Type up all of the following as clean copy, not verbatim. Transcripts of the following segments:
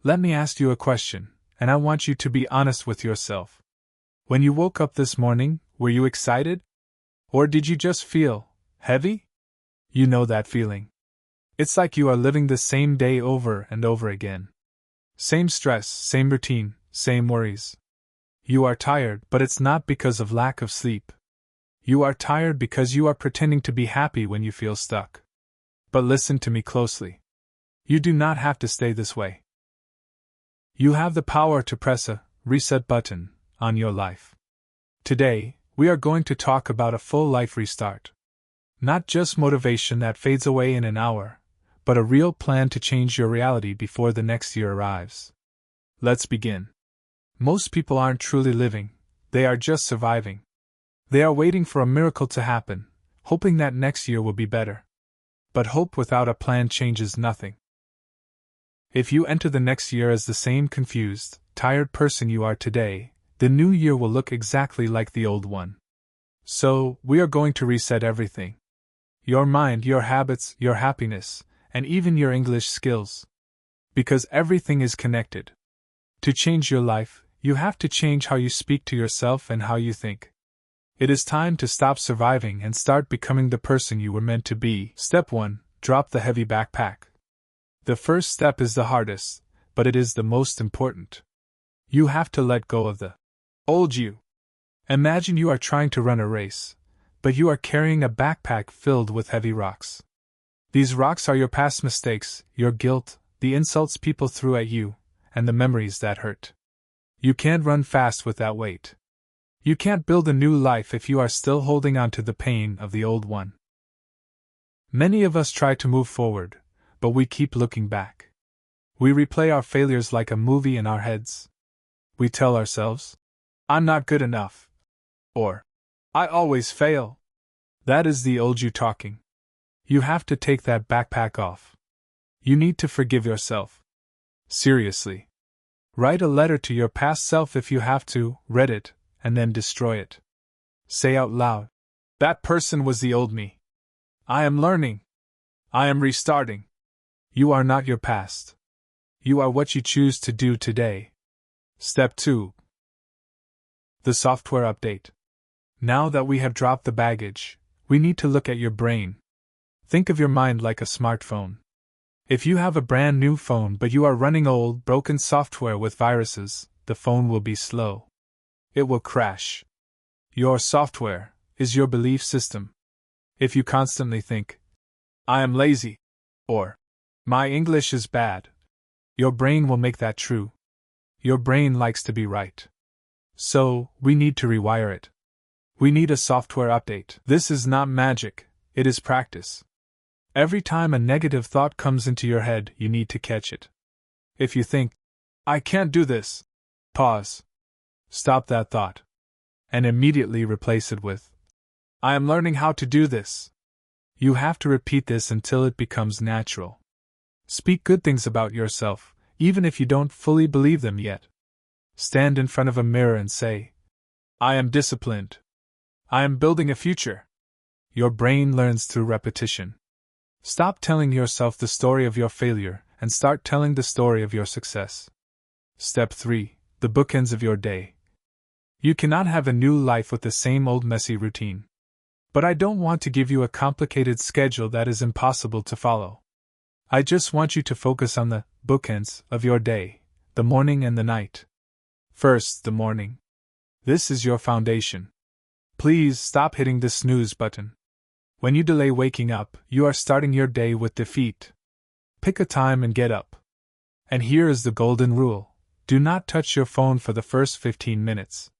Let me ask you a question, and I want you to be honest with yourself. When you woke up this morning, were you excited? Or did you just feel heavy? You know that feeling. It's like you are living the same day over and over again. Same stress, same routine, same worries. You are tired, but it's not because of lack of sleep. You are tired because you are pretending to be happy when you feel stuck. But listen to me closely. You do not have to stay this way. You have the power to press a reset button on your life. Today, we are going to talk about a full life restart. Not just motivation that fades away in an hour, but a real plan to change your reality before the next year arrives. Let's begin. Most people aren't truly living, they are just surviving. They are waiting for a miracle to happen, hoping that next year will be better. But hope without a plan changes nothing. If you enter the next year as the same confused, tired person you are today, the new year will look exactly like the old one. So, we are going to reset everything. Your mind, your habits, your happiness, and even your English skills. Because everything is connected. To change your life, you have to change how you speak to yourself and how you think. It is time to stop surviving and start becoming the person you were meant to be. Step 1. Drop the heavy backpack. The first step is the hardest, but it is the most important. You have to let go of the old you. Imagine you are trying to run a race, but you are carrying a backpack filled with heavy rocks. These rocks are your past mistakes, your guilt, the insults people threw at you, and the memories that hurt. You can't run fast with that weight. You can't build a new life if you are still holding on to the pain of the old one. Many of us try to move forward, but we keep looking back. We replay our failures like a movie in our heads. We tell ourselves, I'm not good enough. Or, I always fail. That is the old you talking. You have to take that backpack off. You need to forgive yourself. Seriously. Write a letter to your past self if you have to, read it, and then destroy it. Say out loud, that person was the old me. I am learning. I am restarting. You are not your past. You are what you choose to do today. Step 2. The software update. Now that we have dropped the baggage, we need to look at your brain. Think of your mind like a smartphone. If you have a brand new phone but you are running old, broken software with viruses, the phone will be slow. It will crash. Your software is your belief system. If you constantly think, I am lazy, or my English is bad, your brain will make that true. Your brain likes to be right. So, we need to rewire it. We need a software update. This is not magic, it is practice. Every time a negative thought comes into your head, you need to catch it. If you think, I can't do this, pause. Stop that thought. And immediately replace it with, I am learning how to do this. You have to repeat this until it becomes natural. Speak good things about yourself, even if you don't fully believe them yet. Stand in front of a mirror and say, I am disciplined. I am building a future. Your brain learns through repetition. Stop telling yourself the story of your failure and start telling the story of your success. Step 3. The bookends of your day. You cannot have a new life with the same old messy routine. But I don't want to give you a complicated schedule that is impossible to follow. I just want you to focus on the bookends of your day, the morning and the night. First, the morning. This is your foundation. Please stop hitting the snooze button. When you delay waking up, you are starting your day with defeat. Pick a time and get up. And here is the golden rule. Do not touch your phone for the first 15 minutes.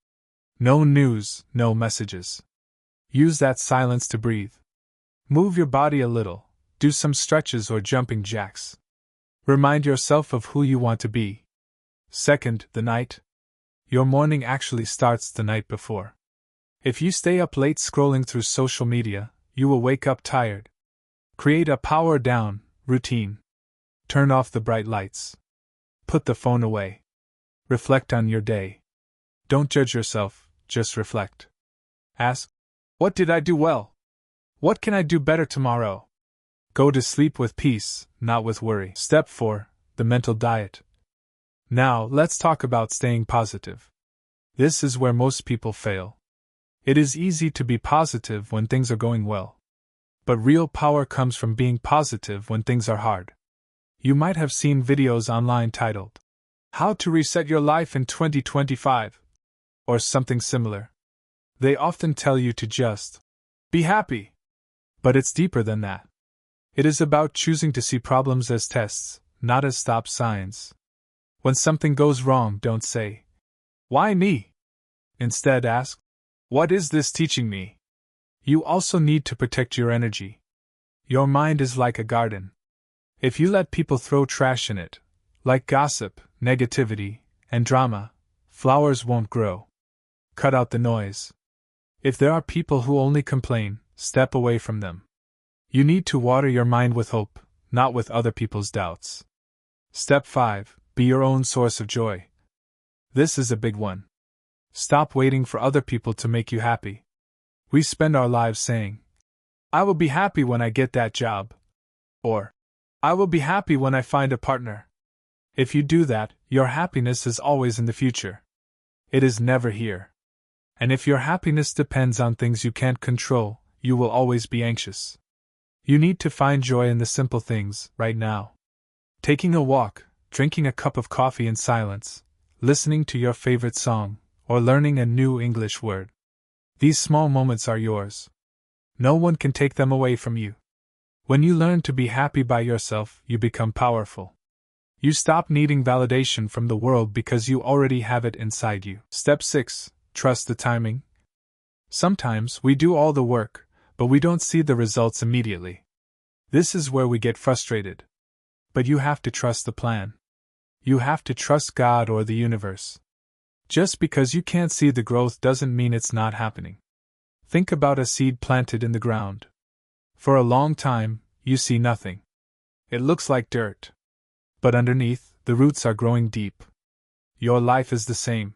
No news, no messages. Use that silence to breathe. Move your body a little. Do some stretches or jumping jacks. Remind yourself of who you want to be. Second, the night. Your morning actually starts the night before. If you stay up late scrolling through social media, you will wake up tired. Create a power down routine. Turn off the bright lights. Put the phone away. Reflect on your day. Don't judge yourself, just reflect. Ask, what did I do well? What can I do better tomorrow? Go to sleep with peace, not with worry. Step 4. The mental diet. Now, let's talk about staying positive. This is where most people fail. It is easy to be positive when things are going well. But real power comes from being positive when things are hard. You might have seen videos online titled, "How to Reset Your Life in 2025," or something similar. They often tell you to just be happy. But it's deeper than that. It is about choosing to see problems as tests, not as stop signs. When something goes wrong, don't say, "Why me?" Instead, ask, "What is this teaching me?" You also need to protect your energy. Your mind is like a garden. If you let people throw trash in it, like gossip, negativity, and drama, flowers won't grow. Cut out the noise. If there are people who only complain, step away from them. You need to water your mind with hope, not with other people's doubts. Step 5. Be your own source of joy. This is a big one. Stop waiting for other people to make you happy. We spend our lives saying, "I will be happy when I get that job," or "I will be happy when I find a partner." If you do that, your happiness is always in the future. It is never here. And if your happiness depends on things you can't control, you will always be anxious. You need to find joy in the simple things, right now. Taking a walk, drinking a cup of coffee in silence, listening to your favorite song, or learning a new English word. These small moments are yours. No one can take them away from you. When you learn to be happy by yourself, you become powerful. You stop needing validation from the world because you already have it inside you. Step 6. Trust the timing. Sometimes we do all the work, but we don't see the results immediately. This is where we get frustrated. But you have to trust the plan. You have to trust God or the universe. Just because you can't see the growth doesn't mean it's not happening. Think about a seed planted in the ground. For a long time, you see nothing. It looks like dirt. But underneath, the roots are growing deep. Your life is the same.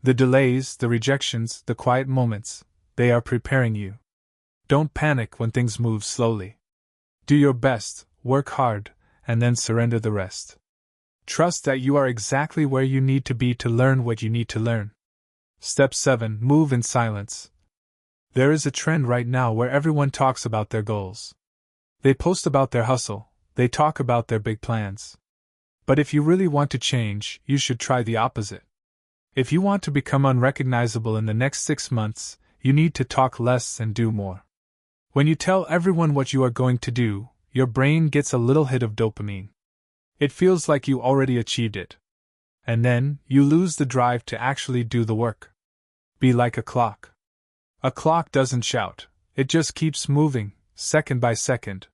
The delays, the rejections, the quiet moments, they are preparing you. Don't panic when things move slowly. Do your best, work hard, and then surrender the rest. Trust that you are exactly where you need to be to learn what you need to learn. Step 7. Move in silence. There is a trend right now where everyone talks about their goals. They post about their hustle, they talk about their big plans. But if you really want to change, you should try the opposite. If you want to become unrecognizable in the next 6 months, you need to talk less and do more. When you tell everyone what you are going to do, your brain gets a little hit of dopamine. It feels like you already achieved it. And then, you lose the drive to actually do the work. Be like a clock. A clock doesn't shout, it just keeps moving, second by second.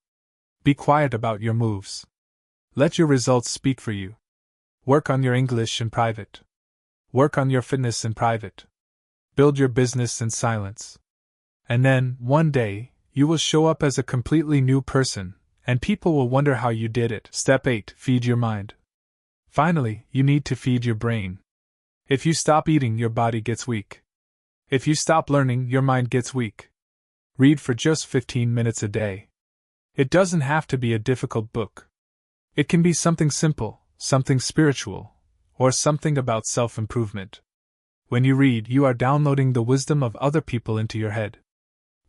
Be quiet about your moves. Let your results speak for you. Work on your English in private. Work on your fitness in private. Build your business in silence. And then, one day, you will show up as a completely new person, and people will wonder how you did it. Step 8. Feed your mind. Finally, you need to feed your brain. If you stop eating, your body gets weak. If you stop learning, your mind gets weak. Read for just 15 minutes a day. It doesn't have to be a difficult book. It can be something simple, something spiritual, or something about self-improvement. When you read, you are downloading the wisdom of other people into your head.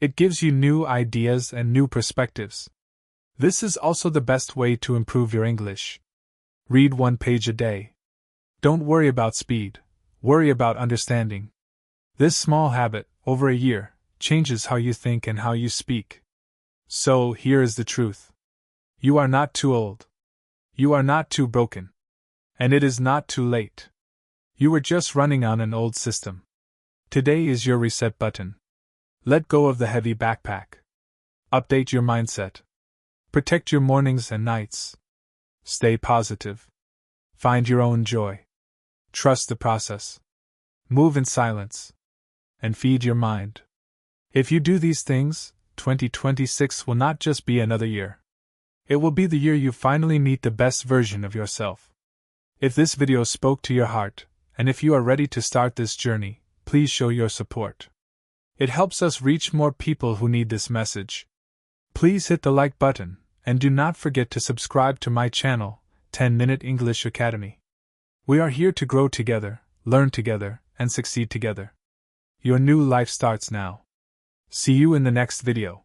It gives you new ideas and new perspectives. This is also the best way to improve your English. Read 1 page a day. Don't worry about speed, worry about understanding. This small habit, over a year, changes how you think and how you speak. So, here is the truth. You are not too old. You are not too broken. And it is not too late. You were just running on an old system. Today is your reset button. Let go of the heavy backpack. Update your mindset. Protect your mornings and nights. Stay positive. Find your own joy. Trust the process. Move in silence. And feed your mind. If you do these things, 2026 will not just be another year. It will be the year you finally meet the best version of yourself. If this video spoke to your heart, and if you are ready to start this journey, please show your support. It helps us reach more people who need this message. Please hit the like button, and do not forget to subscribe to my channel, 10 Minute English Academy. We are here to grow together, learn together, and succeed together. Your new life starts now. See you in the next video.